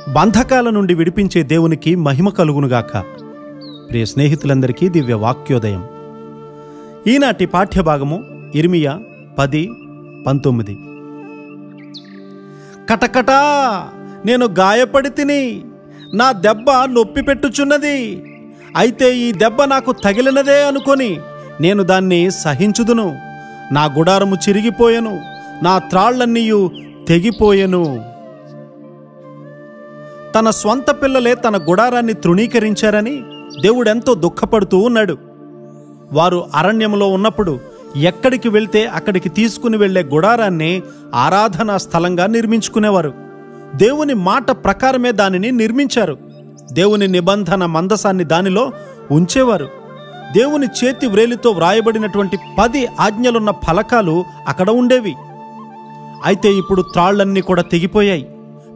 బంధకాల నుండి విడిపించే దేవునికి మహిమ కలుగునుగాక. ప్రియ స్నేహితులందరికీ దివ్య వాక్యోదయం. ఈనాటి పాఠ్యభాగము ఇర్మియా 10:19. కటకటా నేను గాయపడి తిని, నా దెబ్బ నొప్పి పెట్టుచున్నది. అయితే ఈ దెబ్బ నాకు తగిలినదే అనుకొని నేను దాన్ని సహించుదును. నా గుడారము చిరిగిపోయెను, నా త్రాళ్లన్నీయు తెగిపోయెను. తన స్వంత పిల్లలే తన గుడారాన్ని తృణీకరించారని దేవుడెంతో దుఃఖపడుతూ ఉన్నాడు. వారు అరణ్యములో ఉన్నప్పుడు ఎక్కడికి వెళ్తే అక్కడికి తీసుకుని వెళ్లే గుడారాన్ని ఆరాధనా స్థలంగా నిర్మించుకునేవారు. దేవుని మాట ప్రకారమే దానిని నిర్మించారు. దేవుని నిబంధన మందసాన్ని దానిలో ఉంచేవారు. దేవుని చేతి వ్రేలితో వ్రాయబడినటువంటి 10 ఆజ్ఞలున్న ఫలకాలు అక్కడ ఉండేవి. అయితే ఇప్పుడు త్రాళ్లన్నీ కూడా తెగిపోయాయి.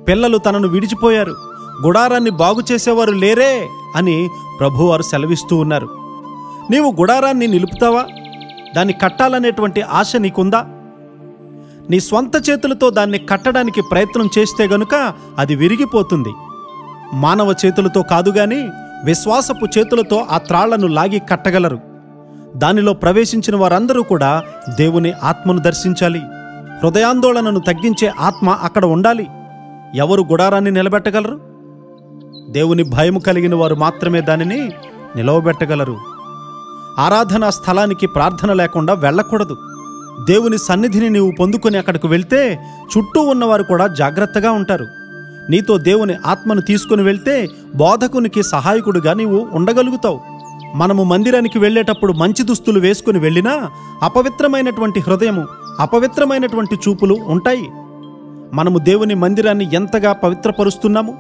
పిల్లలు తనను విడిచిపోయారు. గుడారాన్ని బాగు చేసేవారు లేరే అని ప్రభువారు సెలవిస్తూ ఉన్నారు. నీవు గుడారాన్ని నిలుపుతావా? దాన్ని కట్టాలనేటువంటి ఆశ నీకుందా? నీ స్వంత చేతులతో దాన్ని కట్టడానికి ప్రయత్నం చేస్తే గనుక అది విరిగిపోతుంది. మానవ చేతులతో కాదుగాని విశ్వాసపు చేతులతో ఆ త్రాళ్లను లాగి కట్టగలరు. దానిలో ప్రవేశించిన వారందరూ కూడా దేవుని ఆత్మను దర్శించాలి. హృదయాందోళనను తగ్గించే ఆత్మ అక్కడ ఉండాలి. ఎవరు గుడారాన్ని నిలబెట్టగలరు? దేవుని భయము కలిగిన వారు మాత్రమే దానిని నిలవబెట్టగలరు. ఆరాధనా స్థలానికి ప్రార్థన లేకుండా వెళ్ళకూడదు. దేవుని సన్నిధిని నీవు పొందుకొని అక్కడికి వెళ్తే చుట్టూ ఉన్నవారు కూడా జాగ్రత్తగా ఉంటారు. నీతో దేవుని ఆత్మను తీసుకుని వెళ్తే బోధకునికి సహాయకుడిగా నీవు ఉండగలుగుతావు. మనము మందిరానికి వెళ్ళేటప్పుడు మంచి దుస్తులు వేసుకుని వెళ్ళినా అపవిత్రమైనటువంటి హృదయము, అపవిత్రమైనటువంటి చూపులు ఉంటాయి. మనము దేవుని మందిరాన్ని ఎంతగా పవిత్రపరుస్తున్నాము?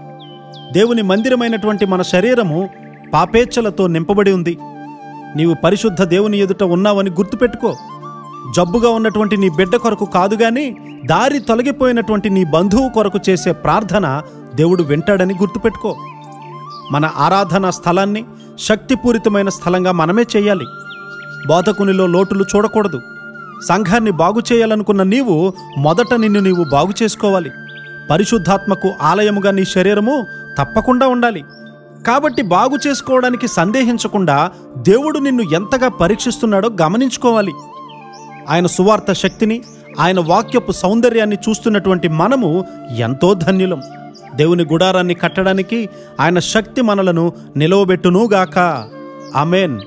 దేవుని మందిరమైనటువంటి మన శరీరము పాపేచ్ఛలతో నింపబడి ఉంది. నీవు పరిశుద్ధ దేవుని ఎదుట ఉన్నావని గుర్తుపెట్టుకో. జబ్బుగా ఉన్నటువంటి నీ బిడ్డ కొరకు కాదుగాని దారి తొలగిపోయినటువంటి నీ బంధువు కొరకు చేసే ప్రార్థన దేవుడు వింటాడని గుర్తుపెట్టుకో. మన ఆరాధనా స్థలాన్ని శక్తిపూరితమైన స్థలంగా మనమే చేయాలి. బోధకునిలో లోటులు చూడకూడదు. సంఘాన్ని బాగు చేయాలనుకున్న నీవు మొదట నిన్ను నీవు బాగు చేసుకోవాలి. పరిశుద్ధాత్మకు ఆలయముగా నీ శరీరము తప్పకుండా ఉండాలి. కాబట్టి బాగు చేసుకోవడానికి సందేహించకుండా దేవుడు నిన్ను ఎంతగా పరీక్షిస్తున్నాడో గమనించుకోవాలి. ఆయన సువార్త శక్తిని, ఆయన వాక్యపు సౌందర్యాన్ని చూస్తున్నటువంటి మనము ఎంతో ధన్యులం. దేవుని గుడారాన్ని కట్టడానికి ఆయన శక్తి మనలను నిలవబెట్టునుగాక. ఆమేన్.